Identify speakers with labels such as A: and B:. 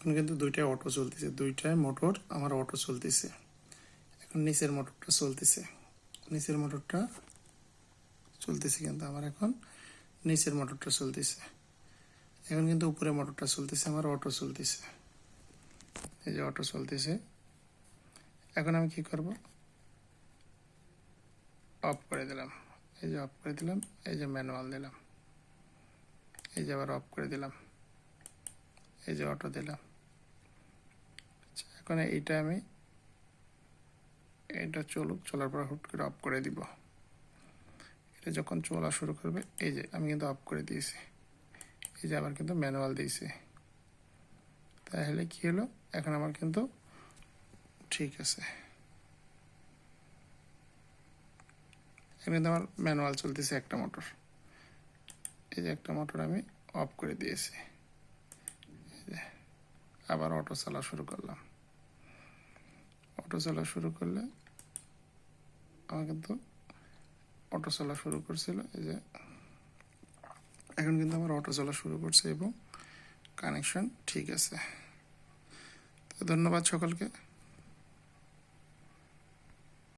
A: এখন কিন্তু দুইটাই অটো চলতেছে, দুইটাই মোটর আমার অটো চলতেছে। এখন নিচের মোটরটা চলতেছে, নিচের মোটরটা চলতেছে, কিন্তু আমার এখন নিচের মোটরটা চলতেছে। এখন কিন্তু উপরে মোটরটা চলতেছে, আমার অটো চলতেছে, এই যে অটো চলতেছে। এখন আমি কি করব, অফ করে দিলাম, এই যে অফ করে দিলাম, এই যে ম্যানুয়াল দিলাম, এই যে আবার অফ করে দিলাম, এই যে অটো দিলাম। এখন এইটা আমি, এটা চলুক, চলার পর হুট করে অফ করে দিব। এটা যখন চলা শুরু করবে, এই যে আমি কিন্তু অফ করে দিয়েছি, এই যে আবার কিন্তু ম্যানুয়াল দিয়েছি। তাহলে কি হলো, এখন আমার কিন্তু ঠিক আছে। এখন কিন্তু আমার ম্যানুয়াল চলতেছে একটা মোটর, এই যে একটা মোটর আমি অফ করে দিয়েছি, আবার অটো চলা শুরু করলাম। অটো চলা শুরু করলে আমার কিন্তু অটো চলা শুরু করছিল, এই যে এখন কিন্তু আমার অটো চলা শুরু করছে এবং কানেকশন ঠিক আছে। তো ধন্যবাদ সকলকে।